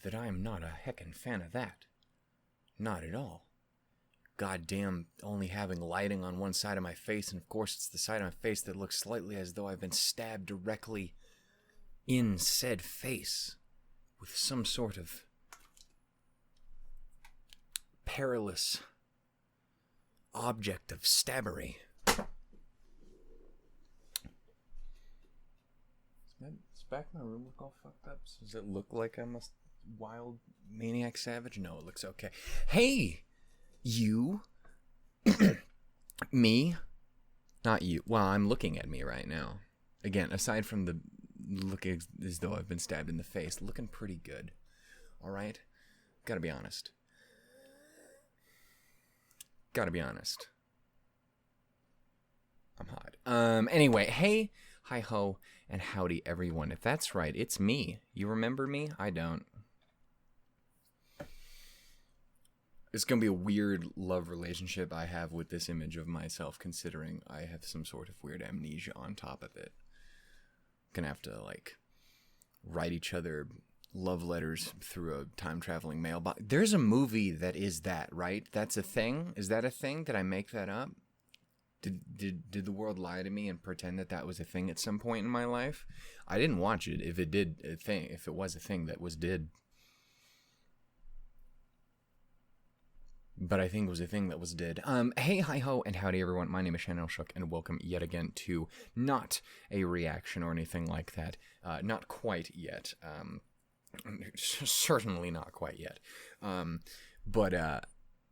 that I am not a heckin' fan of that. Not at all. Goddamn, only having lighting on one side of my face, and of course it's the side of my face that looks slightly as though I've been stabbed directly in said face with some sort of perilous object of stabbery. Does back of my room look all fucked up? Does it look like I'm a wild maniac savage? No, it looks okay. Hey, you. Me. Not you. Well, I'm looking at me right now. Again, aside from the looking as though I've been stabbed in the face, looking pretty good. Alright? Gotta be honest. I'm hot. Anyway, hey, hi-ho, and howdy, everyone. If that's right, it's me. You remember me? I don't. It's gonna be a weird love relationship I have with this image of myself, considering I have some sort of weird amnesia on top of it. Gonna have to, write each other love letters through a time-traveling mailbox. There's a movie that is that, right? That's a thing? Is that a thing? Did I make that up? Did the world lie to me and pretend that was a thing at some point in my life? I didn't watch it. If it was a thing that was did. But I think it was a thing that was did. Hey, hi-ho, and howdy, everyone. My name is Shannon Shook, and welcome yet again to not a reaction or anything like that. Not quite yet. Certainly not quite yet.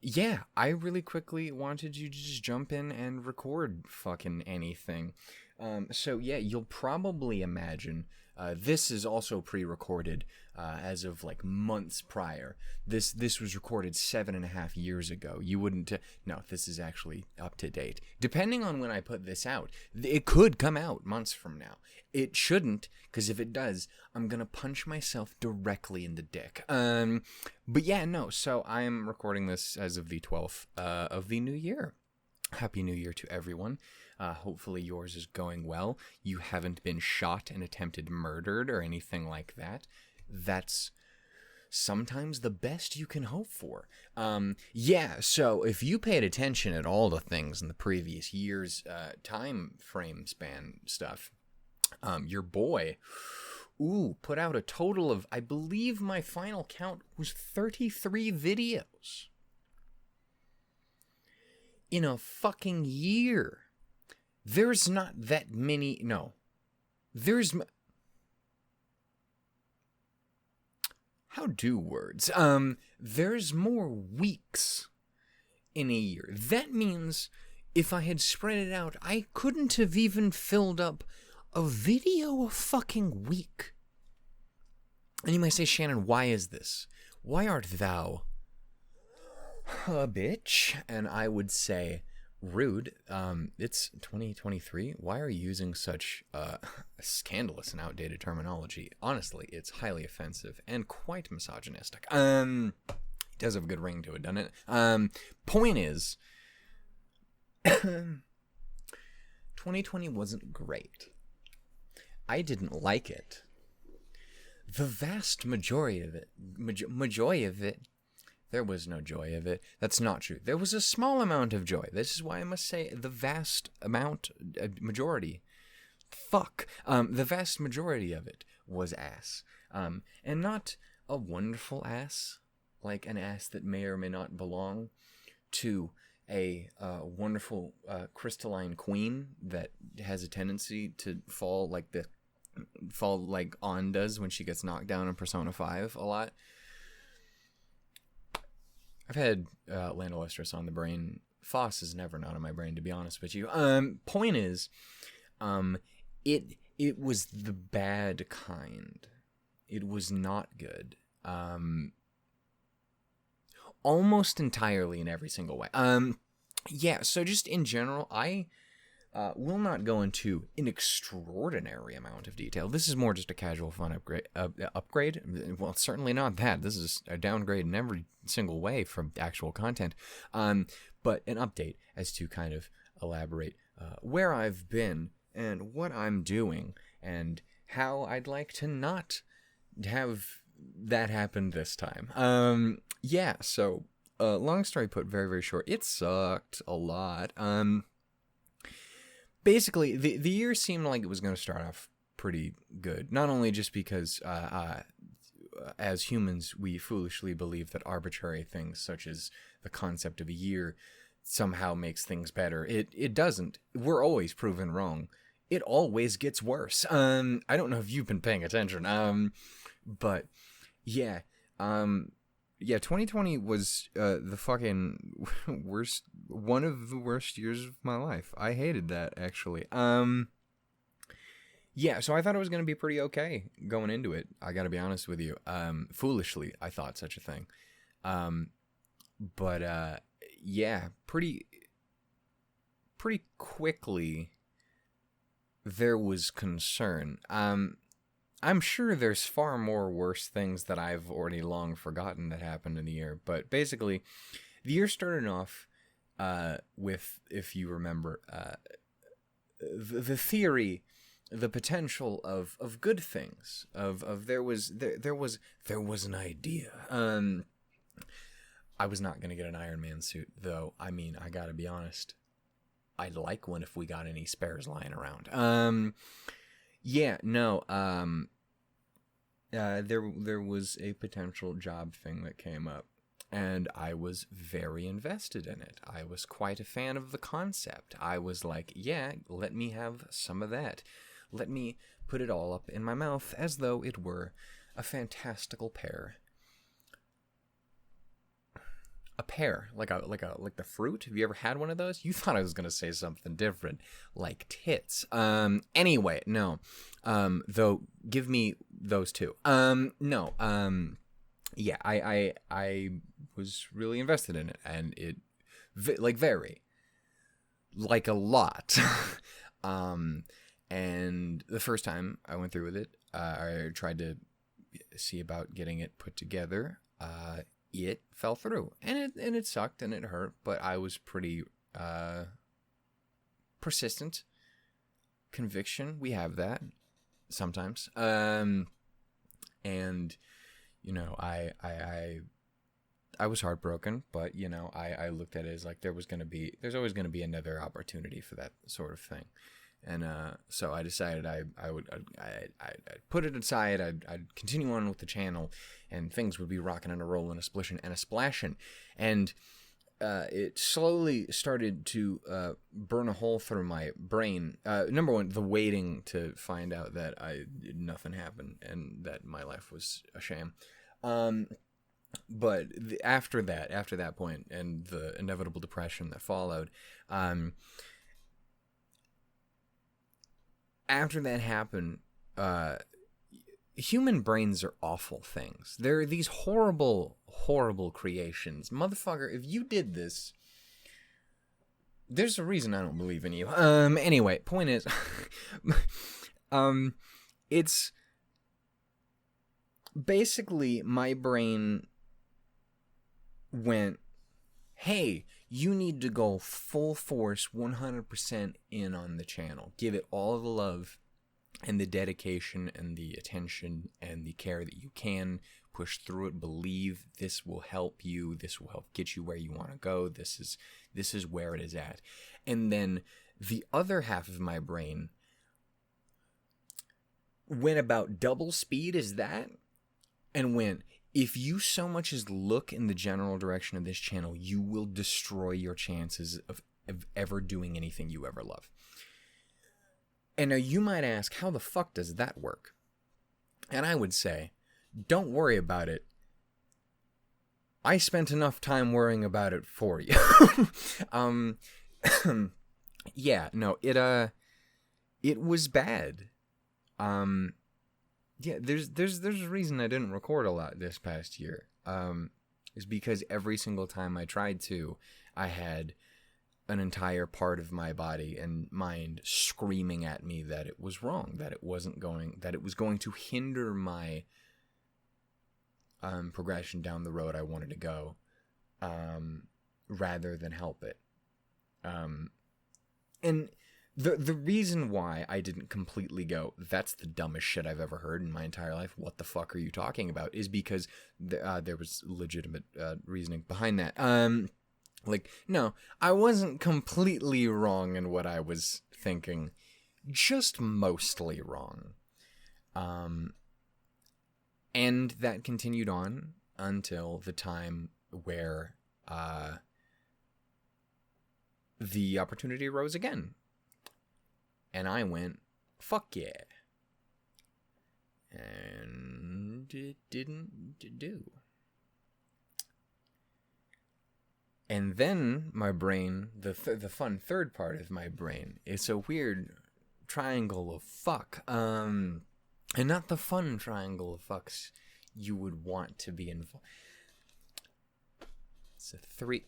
Yeah, I really quickly wanted you to just jump in and record fucking anything. So yeah, you'll probably imagine, this is also pre-recorded, as of months prior. This was recorded 7.5 years ago. You wouldn't, no, this is actually up to date. Depending on when I put this out, it could come out months from now. It shouldn't, because if it does, I'm gonna punch myself directly in the dick. But yeah, no, so I am recording this as of the 12th, of the new year. Happy New Year to everyone. Hopefully yours is going well. You haven't been shot and attempted murdered or anything like that. That's sometimes the best you can hope for. Yeah, so if you paid attention at all to things in the previous year's time frame span stuff, your boy, put out a total of, I believe my final count was 33 videos. In a fucking year. There's not that many, no. How do words? There's more weeks in a year. That means if I had spread it out, I couldn't have even filled up a video a fucking week. And you might say, Shannon, why is this? Why art thou a bitch? And I would say, rude. It's 2023. Why are you using such scandalous and outdated terminology? Honestly, it's highly offensive and quite misogynistic. It does have a good ring to it, doesn't it? Point is, 2020 wasn't great. I didn't like it. The vast majority of it, there was no joy of it. That's not true. There was a small amount of joy. This is why I must say the vast amount, majority. Fuck. The vast majority of it was ass. And not a wonderful ass, like an ass that may or may not belong to a wonderful crystalline queen that has a tendency to fall like On does when she gets knocked down in Persona 5 a lot. I've had Land Lustrous on the brain. Foss is never not on my brain, to be honest with you. Point is, it was the bad kind. It was not good. Almost entirely in every single way. Yeah, so just in general, I will not go into an extraordinary amount of detail. This is more just a casual fun upgrade. Well, certainly not that. This is a downgrade in every single way from actual content. But an update as to kind of elaborate where I've been and what I'm doing and how I'd like to not have that happened this time. Yeah, so long story put, very, very short, it sucked a lot. Basically, the year seemed like it was going to start off pretty good. Not only just because as humans, we foolishly believe that arbitrary things such as the concept of a year somehow makes things better. It doesn't. We're always proven wrong. It always gets worse. I don't know if you've been paying attention. But yeah. Yeah, 2020 was the fucking worst, one of the worst years of my life. I hated that, actually. Yeah, so I thought it was going to be pretty okay going into it. I got to be honest with you. Foolishly, I thought such a thing. But yeah, pretty quickly, there was concern. I'm sure there's far more worse things that I've already long forgotten that happened in the year. But basically, the year started off with, if you remember, the theory, the potential of good things. There was an idea. I was not gonna get an Iron Man suit, though. I mean, I gotta be honest. I'd like one if we got any spares lying around. Yeah, no. There was a potential job thing that came up, and I was very invested in it. I was quite a fan of the concept. I was like, yeah, let me have some of that. Let me put it all up in my mouth as though it were a fantastical pear. A pear, like the fruit. Have you ever had one of those? You thought I was gonna say something different, like tits. Anyway, no. Though, give me those two. No. Yeah, I was really invested in it, and it, very, like a lot. And the first time I went through with it, I tried to see about getting it put together. It fell through, and it sucked, and it hurt, but I was pretty persistent. Conviction, we have that sometimes. And you know, I was heartbroken, but you know, I looked at it as like there's always gonna be another opportunity for that sort of thing. And so I decided I'd put it aside. I'd continue on with the channel, and things would be rocking and a rolling, a splishin' and a splashin'. And it slowly started to burn a hole through my brain. Number one, the waiting to find out that nothing happened and that my life was a sham. But after that point, and the inevitable depression that followed, after that happened, human brains are awful things. They're these horrible, horrible creations. Motherfucker, if you did this, there's a reason I don't believe in you. Anyway, point is, it's basically my brain went, hey, you need to go full force, 100% in on the channel. Give it all the love and the dedication and the attention and the care that you can. Push through it. Believe this will help you. This will help get you where you want to go. This is where it is at. And then the other half of my brain went about double speed as that, and went, if you so much as look in the general direction of this channel, you will destroy your chances of ever doing anything you ever love. And now you might ask, how the fuck does that work? And I would say, don't worry about it. I spent enough time worrying about it for you. Yeah, no, it was bad. Yeah, there's a reason I didn't record a lot this past year. Is because every single time I tried to, I had an entire part of my body and mind screaming at me that it was wrong, that it was going to hinder my progression down the road I wanted to go, rather than help it. And The reason why I didn't completely go, that's the dumbest shit I've ever heard in my entire life, what the fuck are you talking about, is because there was legitimate reasoning behind that. Like, no, I wasn't completely wrong in what I was thinking, just mostly wrong. And that continued on until the time where the opportunity arose again. And I went, fuck yeah. And it didn't do. And then my brain, the fun third part of my brain, is a weird triangle of fuck. And not the fun triangle of fucks you would want to be involved. It's a three...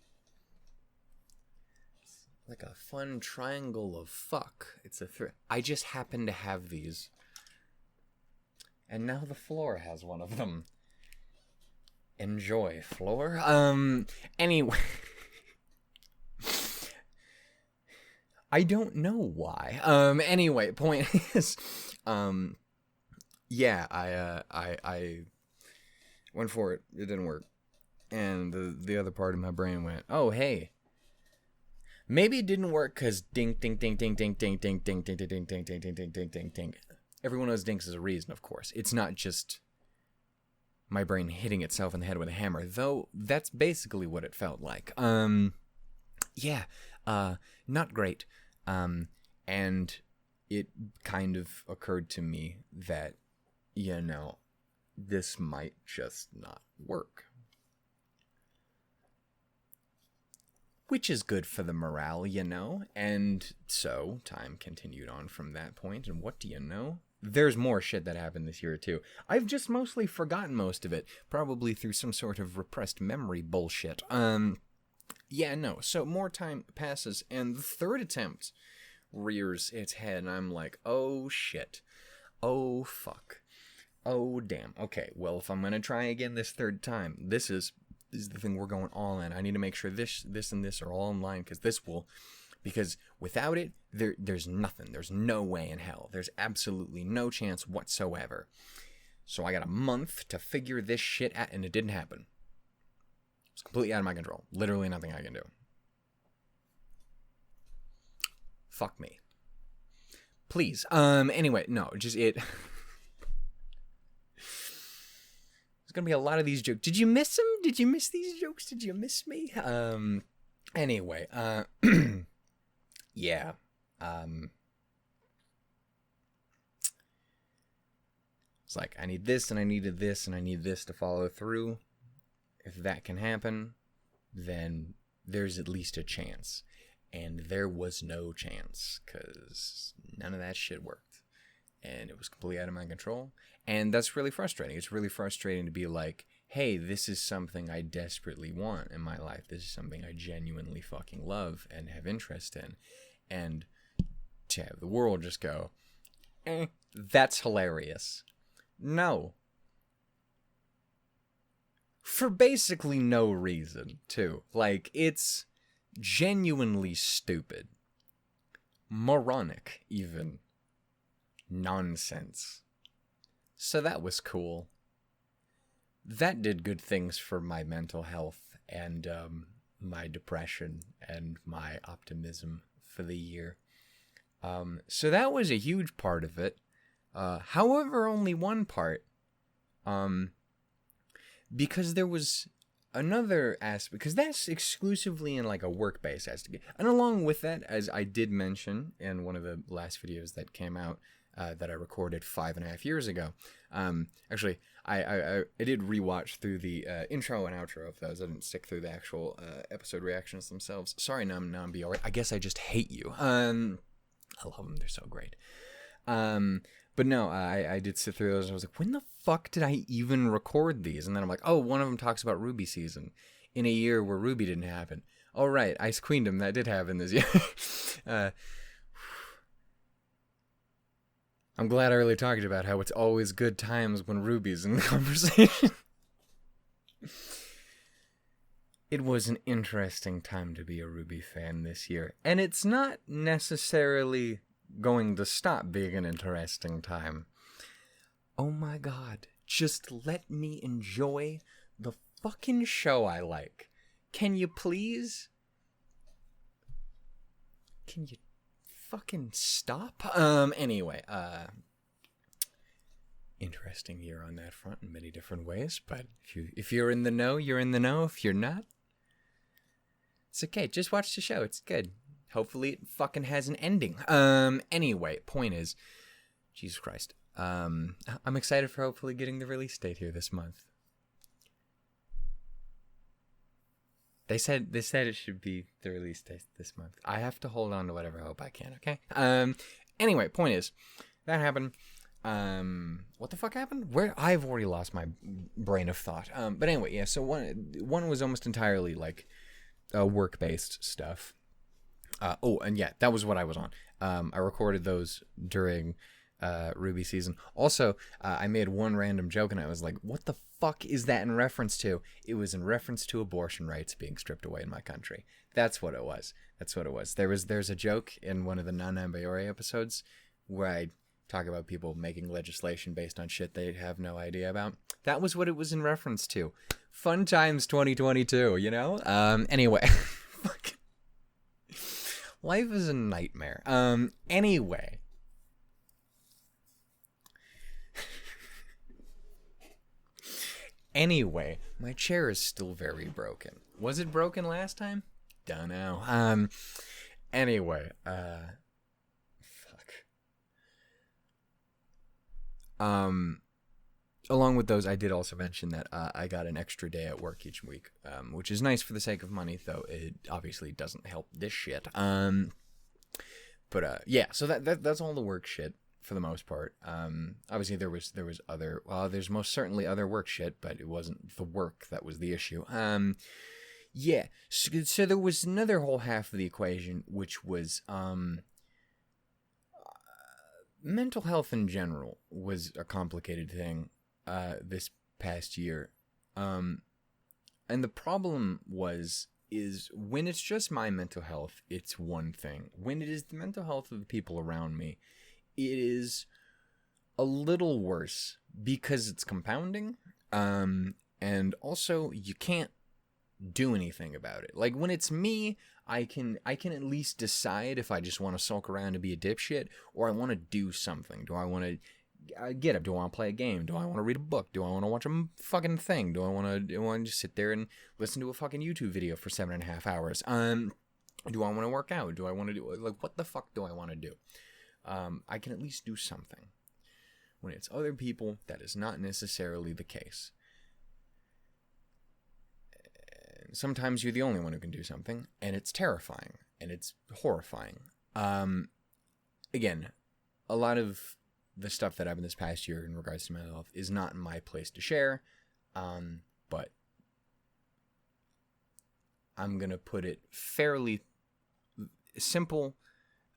like a fun triangle of fuck. It's a three. I just happen to have these. And now the floor has one of them. Enjoy, floor. Anyway. I don't know why. Anyway, point is, yeah, I went for it. It didn't work. And the other part of my brain went, oh, hey. Maybe it didn't work because ding, ding, ding, ding, ding, ding, ding, ding, ding, ding, ding, ding, ding, ding, ding, ding, ding. Everyone knows dinks is a reason, of course. It's not just my brain hitting itself in the head with a hammer, though that's basically what it felt like. Yeah, not great. And it kind of occurred to me that, you know, this might just not work. Which is good for the morale, you know? And so, time continued on from that point, and what do you know? There's more shit that happened this year, too. I've just mostly forgotten most of it, probably through some sort of repressed memory bullshit. Yeah, no, so more time passes, and the third attempt rears its head, and I'm like, oh shit. Oh fuck. Oh damn. Okay, well, if I'm gonna try again this third time, this is the thing we're going all in. I need to make sure this, and this are all in line, because without it, there's nothing. There's no way in hell. There's absolutely no chance whatsoever. So I got a month to figure this shit out, and it didn't happen. It's completely out of my control. Literally nothing I can do. Fuck me. Please. Anyway, no, just it... Gonna be a lot of these jokes. Did you miss them? Did you miss these jokes? Did you miss me? Anyway, yeah. It's like, I need this, and I needed this, and I need this to follow through. If that can happen, then there's at least a chance. And there was no chance, because none of that shit worked. And it was completely out of my control. And that's really frustrating. It's really frustrating to be like, hey, this is something I desperately want in my life. This is something I genuinely fucking love and have interest in. And to have the world just go, that's hilarious. No. For basically no reason, too. Like, it's genuinely stupid. Moronic, even. Nonsense. So that was cool. That did good things for my mental health and my depression and my optimism for the year. So that was a huge part of it. However, only one part. Because there was another aspect, because that's exclusively in like a work-based aspect. And along with that, as I did mention in one of the last videos that came out, that I recorded 5.5 years ago. Actually, I did rewatch through the intro and outro of those. I didn't stick through the actual episode reactions themselves. Sorry, Nambi. Alright, I guess I just hate you. I love them. They're so great. But no, I did sit through those. And I was like, when the fuck did I even record these? And then I'm like, oh, one of them talks about RWBY season in a year where RWBY didn't happen. Oh, right, Ice Queendom, that did happen this year. I'm glad I really talked about how it's always good times when RWBY's in the conversation. It was an interesting time to be a RWBY fan this year, and it's not necessarily going to stop being an interesting time. Oh my god, just let me enjoy the fucking show I like. Can you please? Can you fucking stop? Anyway, interesting year on that front in many different ways, but if you're in the know, you're in the know. If you're not, it's okay. Just watch the show. It's good. Hopefully it fucking has an ending. Anyway, point is, Jesus Christ. I'm excited for hopefully getting the release date here this month. They said it should be the release date this month. I have to hold on to whatever hope I can, okay? Anyway, point is, that happened. What the fuck happened? I've already lost my brain of thought. But anyway, yeah, so one was almost entirely like work-based stuff. And yeah, that was what I was on. I recorded those during RWBY season. Also, I made one random joke and I was like, what the fuck is that in reference to? It was in reference to abortion rights being stripped away in my country. That's what it was. There's a joke in one of the Non-Ambiore episodes where I talk about people making legislation based on shit they have no idea about. That was what it was in reference to. Fun times 2022, you know? Anyway. Life is a nightmare. Anyway. Anyway, my chair is still very broken. Was it broken last time? Don't know. Anyway, along with those, I did also mention that I got an extra day at work each week, which is nice for the sake of money, though it obviously doesn't help this shit. But yeah, so that's all the work shit for the most part. Obviously there was other, there's most certainly other work shit, but it wasn't the work that was the issue. Yeah, so there was another whole half of the equation, which was mental health in general was a complicated thing this past year. And the problem is when it's just my mental health, it's one thing. When it is the mental health of the people around me, it is a little worse because it's compounding. And also you can't do anything about it. Like when it's me, I can at least decide if I just want to sulk around and be a dipshit or I want to do something. Do I want to get up? Do I want to play a game? Do I want to read a book? Do I want to watch a fucking thing? Do I want to just sit there and listen to a fucking YouTube video for 7.5 hours? Do I want to work out? Do I want to do, like, what the fuck do I want to do? I can at least do something. When it's other people, that is not necessarily the case. Sometimes you're the only one who can do something, and it's terrifying, and it's horrifying. Again, a lot of the stuff that happened this past year in regards to mental health is not in my place to share, but I'm going to put it fairly simple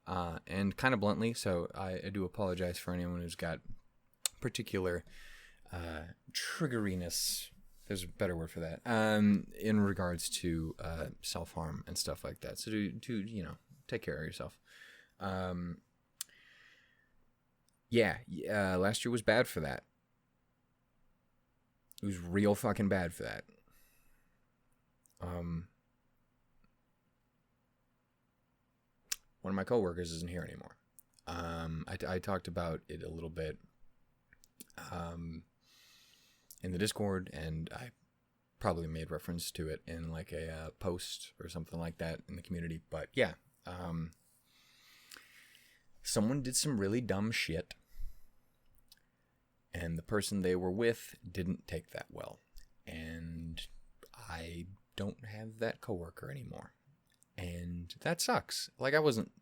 and kind of bluntly, so I do apologize for anyone who's got particular triggeriness. There's a better word for that. In regards to self-harm and stuff like that. So to take care of yourself. Last year was bad for that. It was real fucking bad for that. One of my coworkers isn't here anymore. I talked about it a little bit in the Discord, and I probably made reference to it in like a post or something like that in the community. But yeah, someone did some really dumb shit, and the person they were with didn't take that well, and I don't have that coworker anymore, and that sucks. Like, I wasn't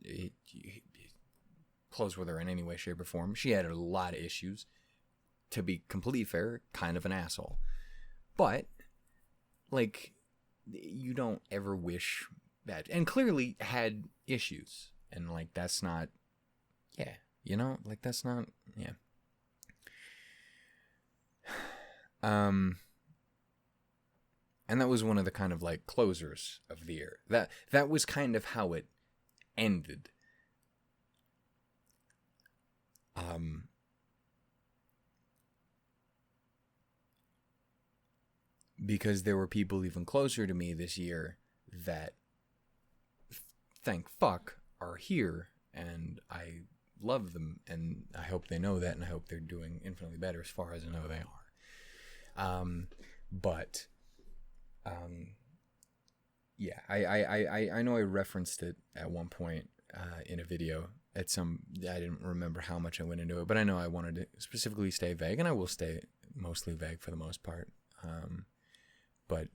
close with her in any way, shape, or form. She had a lot of issues. To be completely fair, kind of an asshole. But, like, you don't ever wish bad. And clearly had issues. And, like, that's not, yeah, like, that's not, yeah. And that was one of the kind of like closers of the year. That was kind of how it ended. Because there were people even closer to me this year that, thank fuck, are here, and I love them, and I hope they know that, and I hope they're doing infinitely better as far as I know they are. Yeah, I know I referenced it at one point in a video. I didn't remember how much I went into it, but I know I wanted to specifically stay vague, and I will stay mostly vague for the most part. But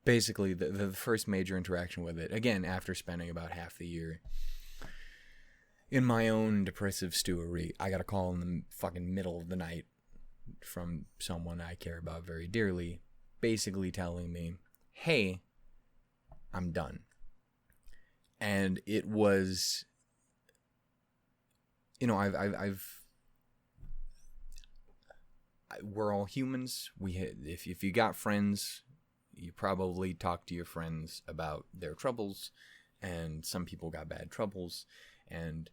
basically, the first major interaction with it, again, after spending about half the year in my own depressive stewery, I got a call in the fucking middle of the night from someone I care about very dearly, basically telling me, hey, I'm done. And it was, we're all humans. If you got friends, you probably talk to your friends about their troubles, and some people got bad troubles, and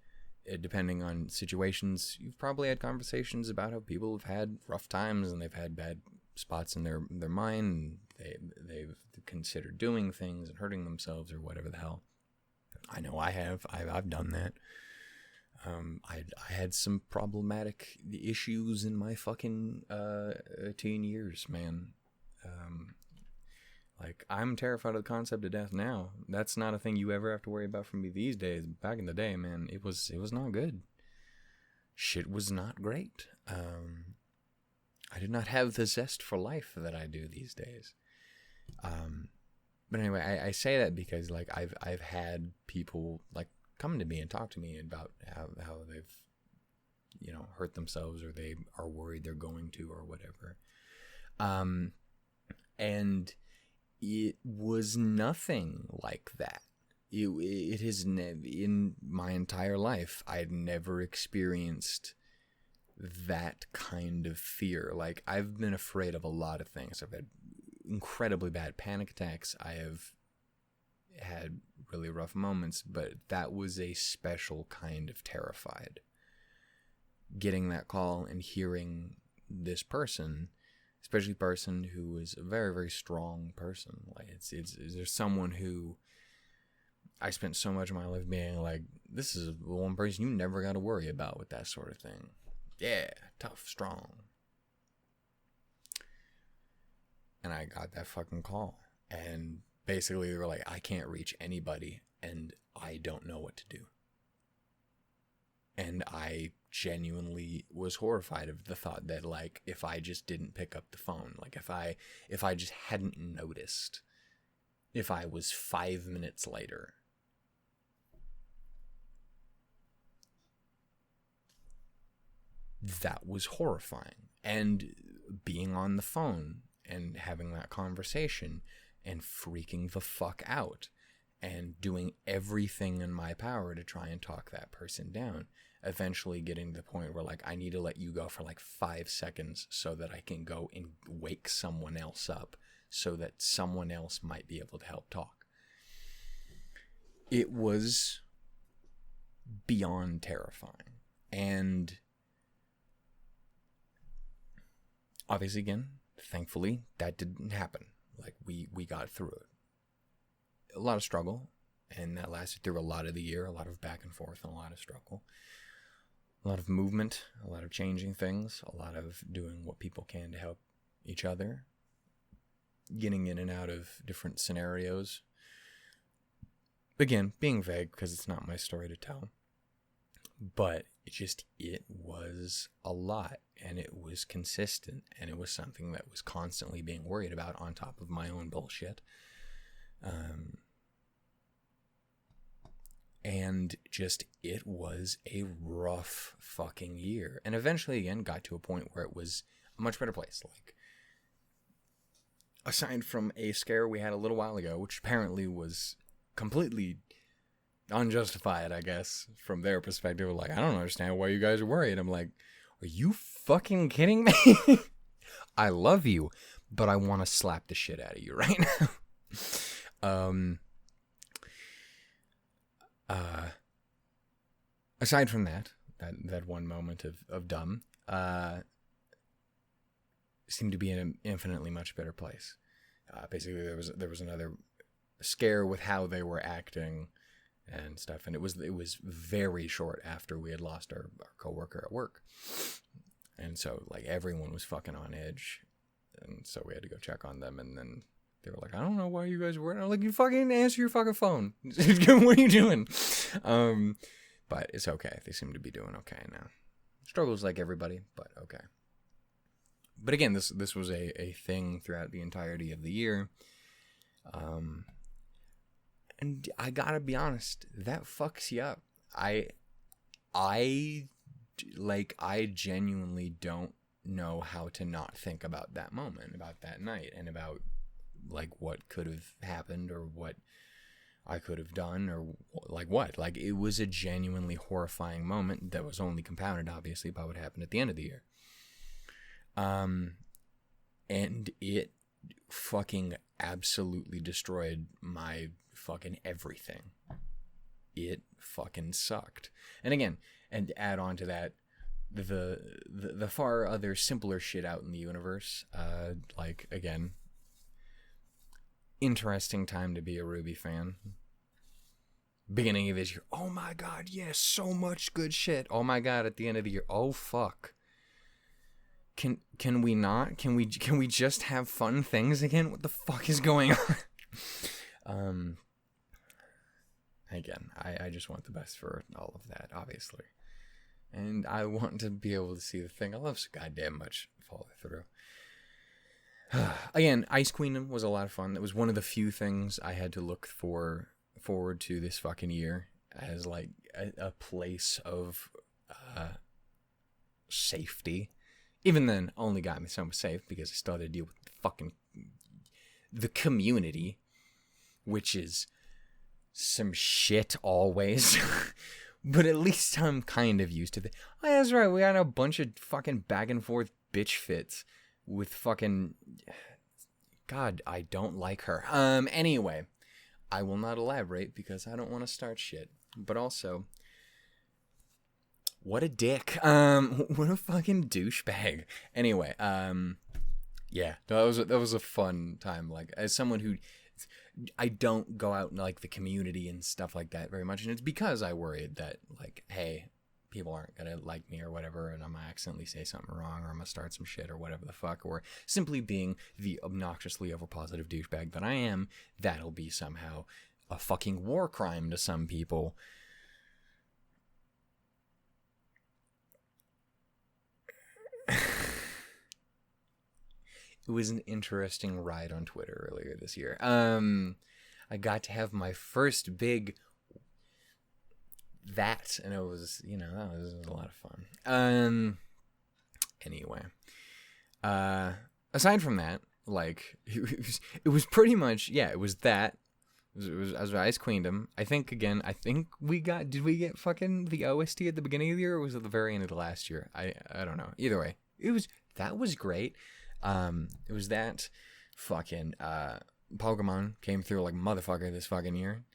depending on situations, you've probably had conversations about how people have had rough times and they've had bad spots in their mind, and they've considered doing things and hurting themselves or whatever the hell. I know I have. I've done that. I had some problematic issues in my fucking teen years, man. Like, I'm terrified of the concept of death now. That's not a thing you ever have to worry about from me these days. Back in the day, man, it was not good. Shit was not great. I did not have the zest for life that I do these days. But anyway, I say that because, like, I've had people, like, come to me and talk to me about how they've, hurt themselves, or they are worried they're going to, or whatever. And it was nothing like that. It has in my entire life, I'd never experienced that kind of fear. Like, I've been afraid of a lot of things. I've had incredibly bad panic attacks. I have had really rough moments, but that was a special kind of terrified. Getting that call and hearing this person, especially a person who is a very, very strong person. Like, there's someone who I spent so much of my life being like, this is the one person you never got to worry about with that sort of thing. Yeah, tough, strong. And I got that fucking call. And basically they were like, I can't reach anybody, and I don't know what to do. And I genuinely was horrified of the thought that, like, if I just didn't pick up the phone, like if I just hadn't noticed, if I was 5 minutes later, that was horrifying. And being on the phone and having that conversation and freaking the fuck out and doing everything in my power to try and talk that person down, eventually getting to the point where, like, I need to let you go for like 5 seconds so that I can go and wake someone else up so that someone else might be able to help talk. It was beyond terrifying. And obviously, again, thankfully, that didn't happen. Like, we got through it. A lot of struggle, and that lasted through a lot of the year, a lot of back and forth, and a lot of struggle. A lot of movement, a lot of changing things, a lot of doing what people can to help each other, getting in and out of different scenarios. Again, being vague because it's not my story to tell. But it was a lot, and it was consistent, and it was something that was constantly being worried about on top of my own bullshit. And it was a rough fucking year. And eventually, again, got to a point where it was a much better place. Like, aside from a scare we had a little while ago, which apparently was completely unjustified, I guess, from their perspective. Like, I don't understand why you guys are worried. I'm like, are you fucking kidding me? I love you, but I want to slap the shit out of you right now. Aside from that one moment of dumb, seemed to be in an infinitely much better place. Basically, there was another scare with how they were acting and stuff, and it was very short after we had lost our coworker at work, and so like everyone was fucking on edge, and so we had to go check on them, and then they were like, I don't know why you guys were. I'm like, you fucking answer your fucking phone. What are you doing? But it's okay. They seem to be doing okay now. Struggles like everybody, but okay. But again, this was a thing throughout the entirety of the year. And I gotta be honest, that fucks you up. I genuinely don't know how to not think about that moment, about that night, and about like what could have happened or what I could have done or like what. Like, it was a genuinely horrifying moment that was only compounded, obviously, by what happened at the end of the year. And it fucking absolutely destroyed my fucking everything. It fucking sucked. And again, and to add on to that, the far other simpler shit out in the universe, like, again, interesting time to be a RWBY fan. Beginning of this year, oh my god, yes, so much good shit. Oh my god, at the end of the year, oh fuck. Can we not? Can we just have fun things again? What the fuck is going on? Again, I just want the best for all of that, obviously. And I want to be able to see the thing I love so goddamn much follow through. Again, Ice Queen was a lot of fun. It was one of the few things I had to look forward to this fucking year as like a place of safety. Even then, only got me so safe because I still had to deal with the community, which is some shit always. But at least I'm kind of used to it. Oh, yeah, that's right. We got a bunch of fucking back and forth bitch fits with fucking... God, I don't like her. Anyway, I will not elaborate because I don't want to start shit. But also... what a dick. What a fucking douchebag. Anyway, yeah, that was a fun time. Like, as someone who, I don't go out in like the community and stuff like that very much, and it's because I worried that like, hey, people aren't gonna like me or whatever, and I'm gonna accidentally say something wrong, or I'm gonna start some shit or whatever the fuck, or simply being the obnoxiously overpositive douchebag that I am, that'll be somehow a fucking war crime to some people. It was an interesting ride on Twitter earlier this year. I got to have my first big and it was, that was a lot of fun. Anyway, aside from that, like, it was pretty much, yeah, it was that. It was Ice Queendom. I think did we get fucking the OST at the beginning of the year, or was it at the very end of the last year? I don't know. Either way, that was great. It was that fucking, Pokemon came through like motherfucker this fucking year.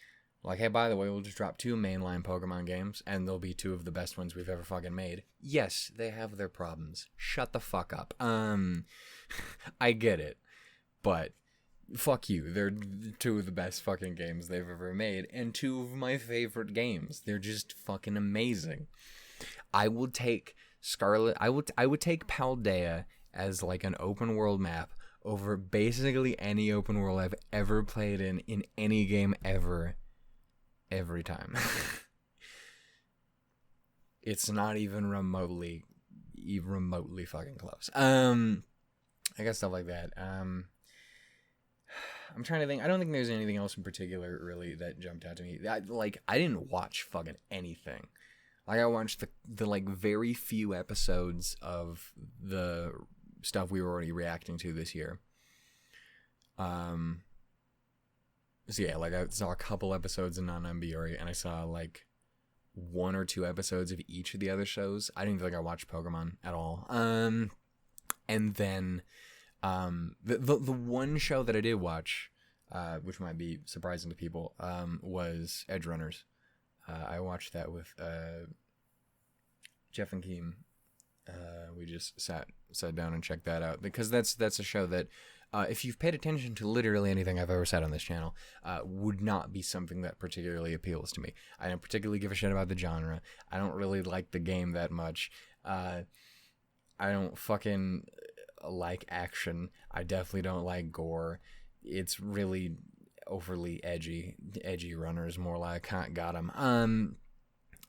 Like, hey, by the way, we'll just drop 2 mainline Pokemon games, and they'll be 2 of the best ones we've ever fucking made. Yes, they have their problems. Shut the fuck up. I get it, but fuck you. They're 2 of the best fucking games they've ever made, and 2 of my favorite games. They're just fucking amazing. I would take Scarlet. I would take Paldea as like an open world map over basically any open world I've ever played in any game ever, every time. It's not even remotely fucking close. I guess stuff like that. I'm trying to think. I don't think there's anything else in particular really that jumped out to me. I didn't watch fucking anything. Like, I watched the like very few episodes of the stuff we were already reacting to this year. So yeah, like, I saw a couple episodes of Non-MBORI, and I saw like 1 or 2 episodes of each of the other shows. I didn't feel like I watched Pokemon at all. And then The one show that I did watch, which might be surprising to people, was Edge Runners. I watched that with Jeff and Keem. We just sat down and checked that out, because that's a show that, if you've paid attention to literally anything I've ever said on this channel, would not be something that particularly appeals to me. I don't particularly give a shit about the genre. I don't really like the game that much. I don't fucking like action. I definitely don't like gore. It's really overly edgy runners, more like got 'em.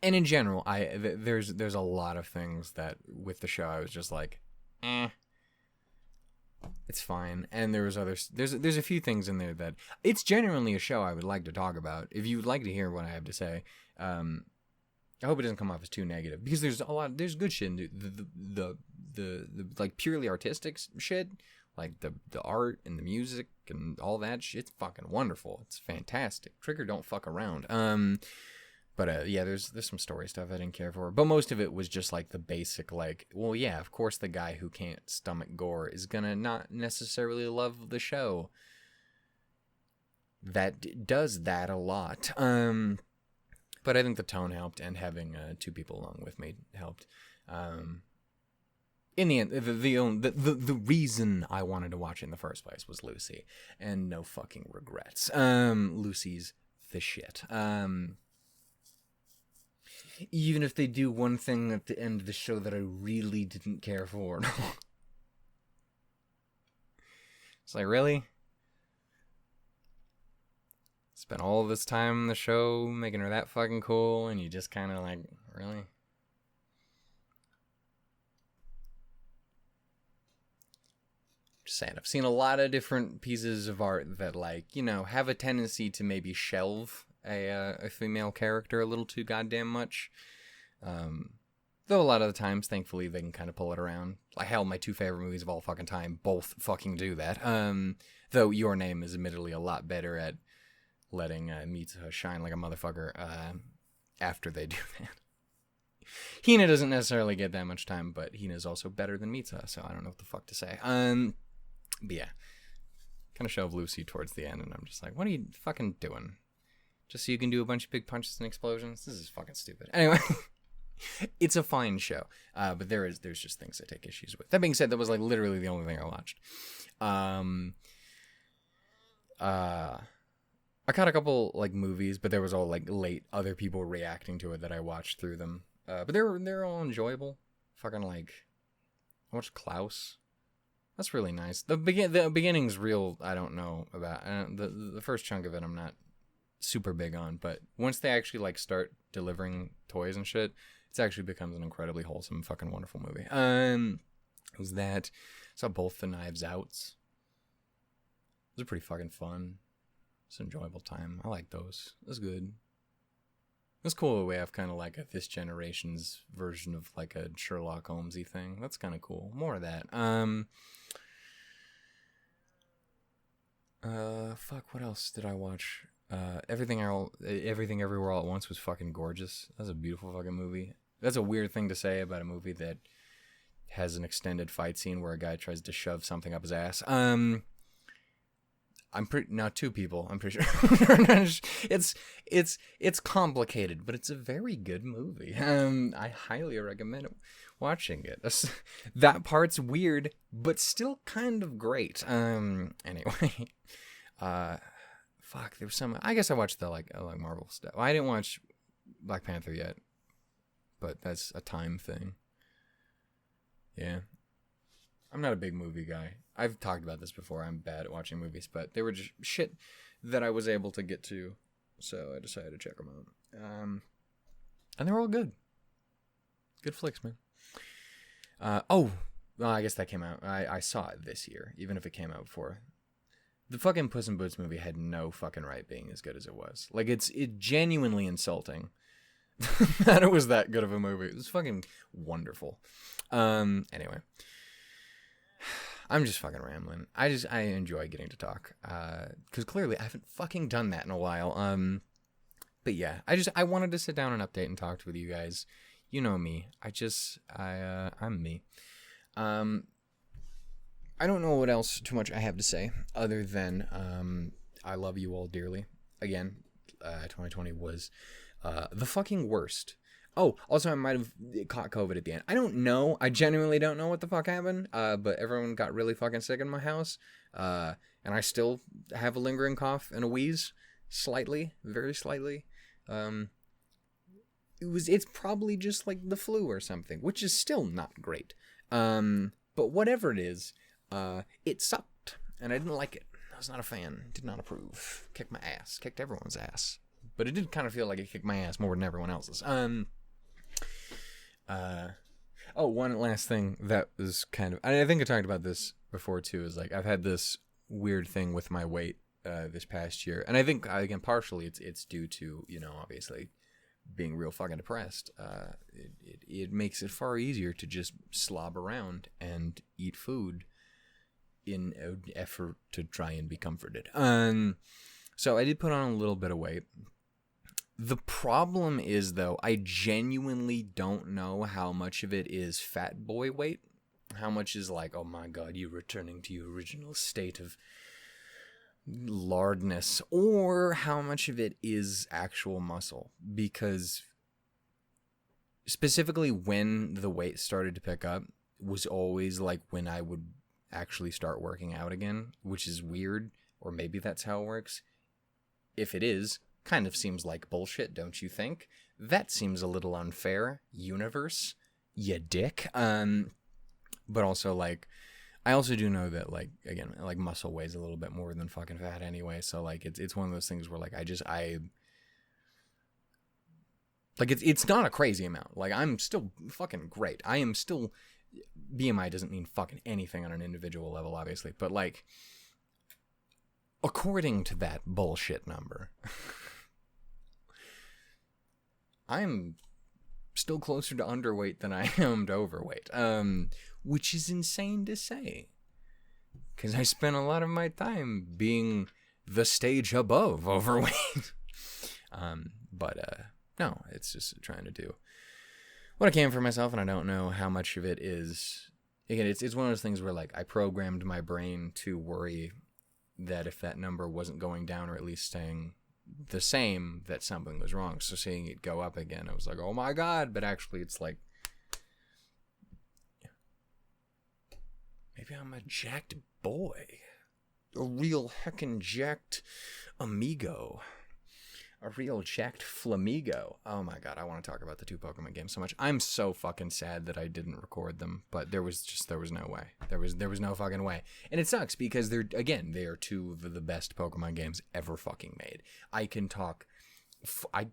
And in general, there's a lot of things that with the show I was just like, it's fine. And there's a few things in there that it's genuinely a show I would like to talk about. If you would like to hear what I have to say, I hope it doesn't come off as too negative, because there's good shit in the like purely artistic shit, like the art and the music and all that shit's fucking wonderful. It's fantastic. Trigger don't fuck around. But yeah, there's some story stuff I didn't care for. But most of it was just like the basic, like, well, yeah, of course the guy who can't stomach gore is gonna not necessarily love the show. That does that a lot. But I think the tone helped, and having two people along with me helped. In the end, the reason I wanted to watch it in the first place was Lucy, and no fucking regrets. Lucy's the shit. Even if they do one thing at the end of the show that I really didn't care for. It's like, really? Spent all this time in the show making her that fucking cool, and you just kind of like, really? Just saying, I've seen a lot of different pieces of art that, like, you know, have a tendency to maybe shelve a female character a little too goddamn much. Though a lot of the times, thankfully, they can kind of pull it around. Like, hell, my two favorite movies of all fucking time both fucking do that. Though Your Name is admittedly a lot better at letting Mitsuha shine like a motherfucker after they do that. Hina doesn't necessarily get that much time, but Hina's also better than Mitsuha, so I don't know what the fuck to say. But yeah, kind of shove Lucy towards the end, and I'm just like, what are you fucking doing? Just so you can do a bunch of big punches and explosions? This is fucking stupid. Anyway, it's a fine show, but there's just things I take issues with. That being said, that was like literally the only thing I watched. I caught a couple like movies, but there was all like late other people reacting to it that I watched through them. But they're all enjoyable. Fucking like, I watched Klaus. That's really nice. The beginning's real. I don't know about the first chunk of it. I'm not super big on, but once they actually like start delivering toys and shit, it actually becomes an incredibly wholesome, fucking wonderful movie. It was that. Saw both the Knives Outs. Those are pretty fucking fun. It's an enjoyable time. I like those. It was good. It's cool the way I've kind of like this generation's version of like a Sherlock Holmes-y thing. That's kind of cool. More of that. Fuck, what else did I watch? Everything Everywhere All at Once was fucking gorgeous. That's a beautiful fucking movie. That's a weird thing to say about a movie that has an extended fight scene where a guy tries to shove something up his ass. Two people, I'm pretty sure. It's complicated, but it's a very good movie. I highly recommend watching it. That part's weird, but still kind of great. Anyway, fuck, there was some. I guess I watched the like Marvel stuff. I didn't watch Black Panther yet, but that's a time thing. Yeah, I'm not a big movie guy. I've talked about this before. I'm bad at watching movies, but they were just shit that I was able to get to, so I decided to check them out. And they're all good. Good flicks, man. Well, I guess that came out. I saw it this year, even if it came out before. The fucking Puss in Boots movie had no fucking right being as good as it was. Like, it's genuinely insulting that it was that good of a movie. It was fucking wonderful. Anyway. I'm just fucking rambling. I enjoy getting to talk. Because clearly I haven't fucking done that in a while. But yeah, I wanted to sit down and update and talk with you guys. You know me. I'm me. I don't know what else too much I have to say other than I love you all dearly. Again, 2020 was the fucking worst. Oh, also I might have caught COVID at the end. I don't know. I genuinely don't know what the fuck happened. But everyone got really fucking sick in my house. And I still have a lingering cough and a wheeze, slightly, very slightly. It's probably just like the flu or something, which is still not great. But whatever it is, it sucked, and I didn't like it. I was not a fan. Did not approve. Kicked my ass. Kicked everyone's ass. But it did kind of feel like it kicked my ass more than everyone else's. One last thing that was kind of... I think I talked about this before, too, is like, I've had this weird thing with my weight this past year. And I think, again, partially it's due to, obviously being real fucking depressed. It makes it far easier to just slob around and eat food in an effort to try and be comforted. So I did put on a little bit of weight. The problem is, though, I genuinely don't know how much of it is fat boy weight. How much is like, oh my god, you're returning to your original state of lardness, or how much of it is actual muscle. Because specifically when the weight started to pick up was always like when I would actually start working out again, which is weird, or maybe that's how it works. If it is, kind of seems like bullshit, don't you think? That seems a little unfair, universe, you dick. But also, like, I also do know that, like, again, like, muscle weighs a little bit more than fucking fat anyway, so, like, it's one of those things where, like, it's not a crazy amount. Like, I'm still fucking great. I am still... BMI doesn't mean fucking anything on an individual level, obviously, but, like, according to that bullshit number, I'm still closer to underweight than I am to overweight, which is insane to say, because I spent a lot of my time being the stage above overweight. No, it's just trying to do what I can for myself, and I don't know how much of it is. Again, it's one of those things where, like, I programmed my brain to worry that if that number wasn't going down, or at least staying the same, that something was wrong. So seeing it go up again, I was like, oh my god, but actually it's like, maybe I'm a jacked boy. A real heckin' jacked amigo. A real jacked flamigo. Oh my god, I want to talk about the two Pokemon games so much. I'm so fucking sad that I didn't record them, but there was no way. There was no fucking way. And it sucks because they are two of the best Pokemon games ever fucking made. I can talk, I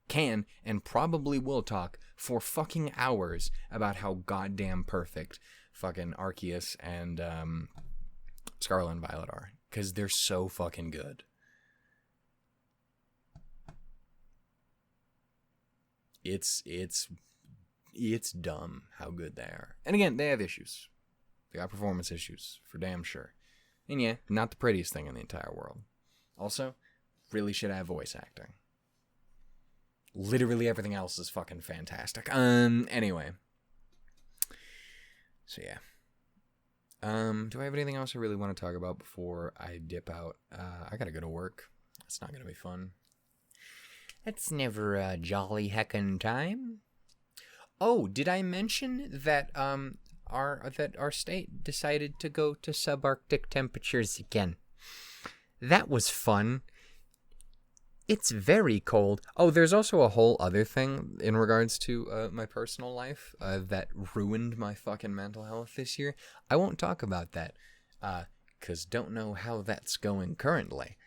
can, and probably will talk for fucking hours about how goddamn perfect fucking Arceus and Scarlet and Violet are, because they're so fucking good. It's dumb how good they are. And again, they have issues. They got performance issues, for damn sure. And yeah, not the prettiest thing in the entire world. Also, really should have voice acting. Literally everything else is fucking fantastic. Anyway. So yeah. Do I have anything else I really want to talk about before I dip out? I gotta go to work. It's not gonna be fun. It's never a jolly heckin' time. Oh, did I mention that our state decided to go to subarctic temperatures again? That was fun. It's very cold. Oh, there's also a whole other thing in regards to my personal life that ruined my fucking mental health this year. I won't talk about that because don't know how that's going currently.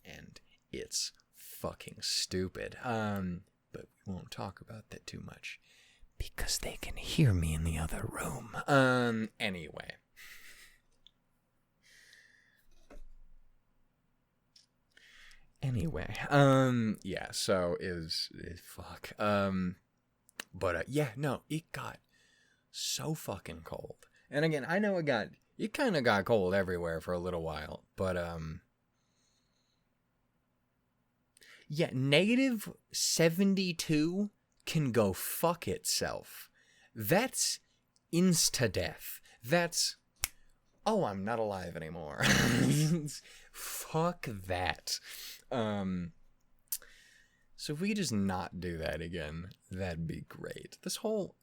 And it's fucking stupid. But we won't talk about that too much because they can hear me in the other room. Anyway. Yeah, so is fuck. Yeah, no, it got so fucking cold. And again, I know it kind of got cold everywhere for a little while, but yeah, -72 can go fuck itself. That's insta-death. That's oh, I'm not alive anymore. Fuck that. So if we could just not do that again, that'd be great. This whole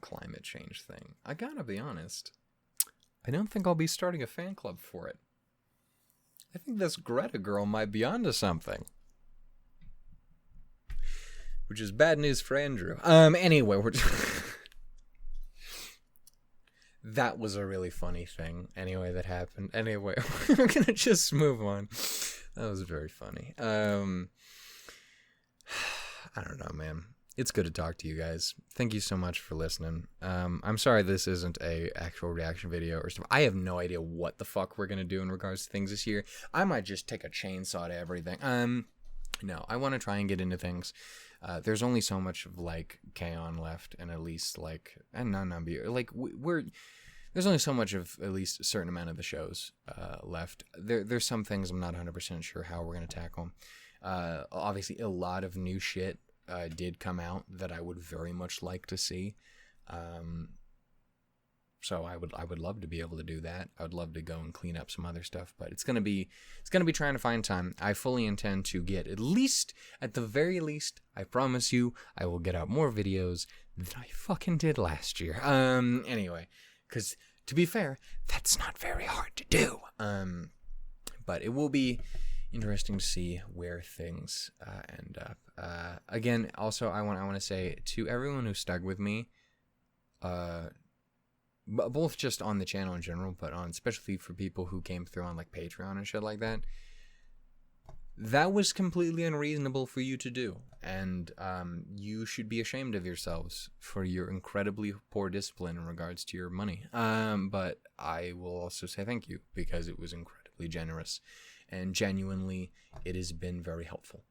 climate change thing, I gotta be honest, I don't think I'll be starting a fan club for it. I think this Greta girl might be onto something. Which is bad news for Andrew. Anyway, that was a really funny thing. Anyway, that happened. Anyway, we're gonna just move on. That was very funny. I don't know, man. It's good to talk to you guys. Thank you so much for listening. I'm sorry this isn't a actual reaction video or stuff. I have no idea what the fuck we're gonna do in regards to things this year. I might just take a chainsaw to everything. No, I want to try and get into things. There's only so much of like K-On! Left, and at least like, and there's only so much of at least a certain amount of the shows left. There's some things I'm not 100% sure how we're gonna tackle. Obviously, a lot of new shit did come out that I would very much like to see. So I would love to be able to do that. I would love to go and clean up some other stuff, but it's gonna be trying to find time. I fully intend to get at the very least, I promise you, I will get out more videos than I fucking did last year. Anyway, because to be fair, that's not very hard to do. But it will be interesting to see where things end up. Again, also I want to say to everyone who stuck with me, both just on the channel in general, but on especially for people who came through on like Patreon and shit like that. That was completely unreasonable for you to do, and you should be ashamed of yourselves for your incredibly poor discipline in regards to your money. But I will also say thank you, because it was incredibly generous, and genuinely, it has been very helpful.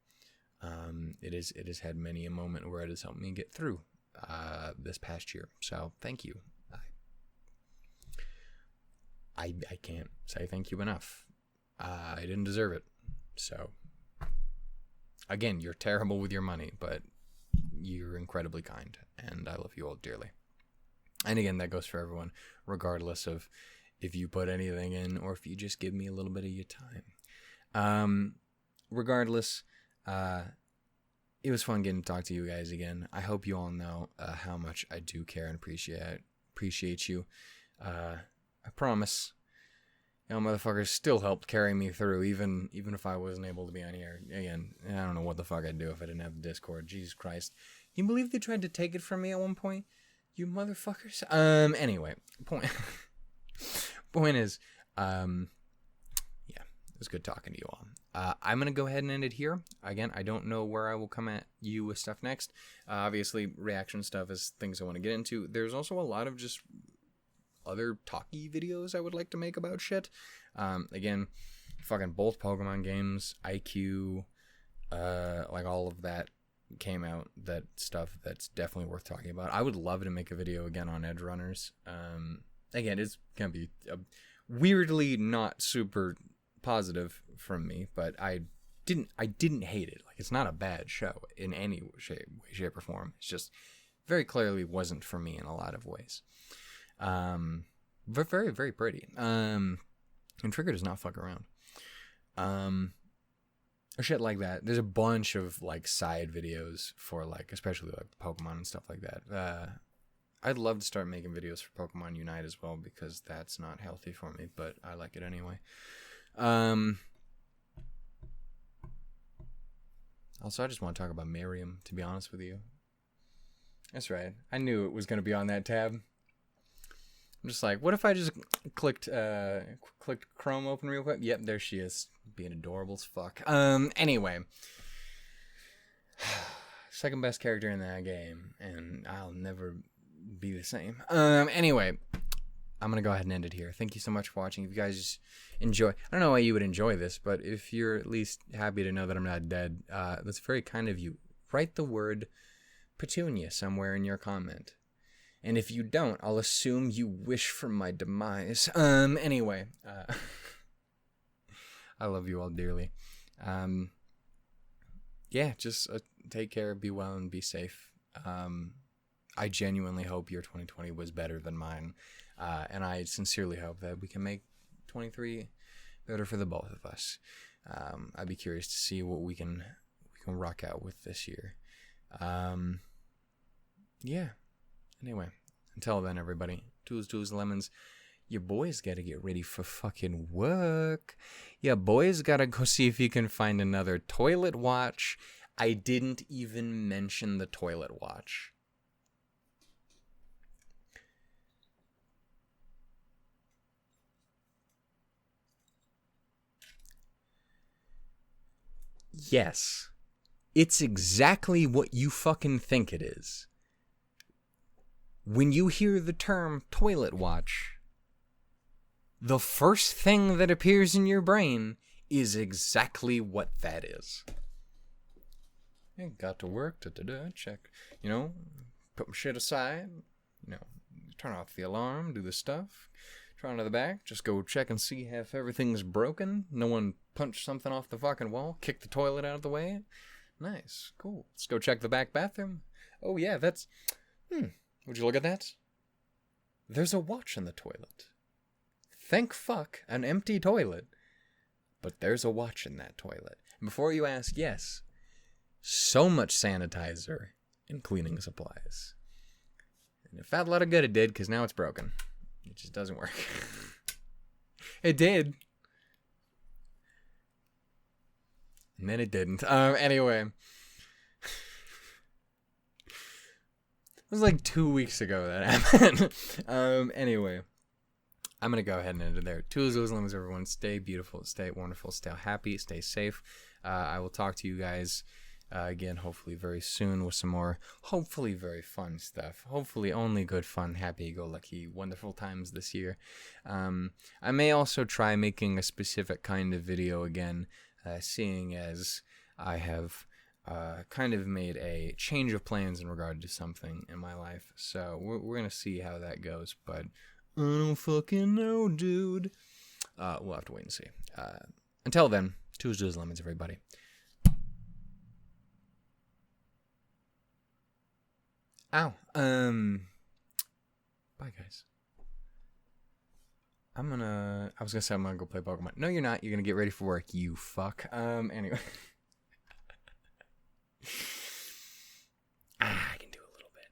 It has had many a moment where it has helped me get through this past year. So thank you. I can't say thank you enough. I didn't deserve it. So, again, you're terrible with your money, but you're incredibly kind, and I love you all dearly. And again, that goes for everyone, regardless of if you put anything in or if you just give me a little bit of your time. Regardless, it was fun getting to talk to you guys again. I hope you all know how much I do care and appreciate you. I promise. Y'all motherfuckers still helped carry me through, even if I wasn't able to be on here. Again, I don't know what the fuck I'd do if I didn't have the Discord. Jesus Christ. Can you believe they tried to take it from me at one point? You motherfuckers. Anyway, point is, yeah, it was good talking to you all. I'm gonna go ahead and end it here. Again, I don't know where I will come at you with stuff next. Obviously, reaction stuff is things I want to get into. There's also a lot of just other talky videos I would like to make about shit. Again, fucking both Pokemon games, IQ, like all of that came out. That stuff that's definitely worth talking about. I would love to make a video again on Edge Runners. Again, it's gonna be weirdly not super positive from me, but I didn't hate it. Like, it's not a bad show in any shape or form. It's just very clearly wasn't for me in a lot of ways. But very, very pretty. And Trigger does not fuck around. Or shit like that. There's a bunch of like side videos for like, especially like Pokemon and stuff like that. I'd love to start making videos for Pokemon Unite as well, because that's not healthy for me, but I like it anyway. Also, I just want to talk about Miriam, to be honest with you. That's right. I knew it was going to be on that tab. I'm just like, what if I just clicked Chrome open real quick? Yep, there she is, being adorable as fuck. Anyway, second best character in that game, and I'll never be the same. Anyway, I'm gonna go ahead and end it here. Thank you so much for watching. If you guys enjoy, I don't know why you would enjoy this, but if you're at least happy to know that I'm not dead, that's very kind of you. Write the word Petunia somewhere in your comment. And if you don't, I'll assume you wish for my demise. Anyway, I love you all dearly. Yeah, just take care, be well, and be safe. I genuinely hope your 2020 was better than mine. And I sincerely hope that we can make 23 better for the both of us. I'd be curious to see what we can rock out with this year. Yeah. Anyway, until then, everybody, tools, lemons. Your boys gotta get ready for fucking work. Your boys gotta go see if you can find another toilet watch. I didn't even mention the toilet watch. Yes. It's exactly what you fucking think it is. When you hear the term toilet watch, the first thing that appears in your brain is exactly what that is. I got to work, check, put my shit aside, turn off the alarm, do the stuff, try to the back, just go check and see if everything's broken, no one punched something off the fucking wall, kick the toilet out of the way. Nice, cool. Let's go check the back bathroom. Oh yeah, that's, would you look at that? There's a watch in the toilet. Thank fuck, an empty toilet. But there's a watch in that toilet. And before you ask, yes, so much sanitizer and cleaning supplies. And if that let it good, it did, because now it's broken. It just doesn't work. It did. And then it didn't. Anyway. It was like 2 weeks ago that happened. Anyway. I'm going to go ahead and end it there. Tools, lemons, everyone. Stay beautiful, stay wonderful, stay happy, stay safe. I will talk to you guys again, hopefully very soon with some more, hopefully very fun stuff. Hopefully only good, fun, happy-go-lucky, wonderful times this year. I may also try making a specific kind of video again, seeing as I have kind of made a change of plans in regard to something in my life. So we're going to see how that goes, but I don't fucking know, dude. We'll have to wait and see. Until then, tools, lemons, everybody. Ow. Bye, guys. I was gonna say I'm gonna go play Pokemon. No, you're not. You're gonna get ready for work, you fuck. Anyway. I can do a little bit.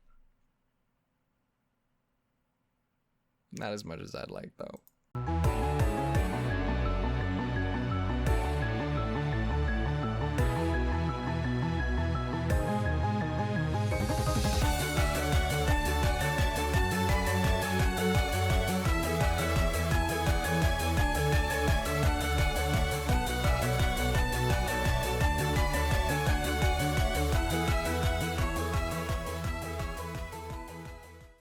Not as much as I'd like, though.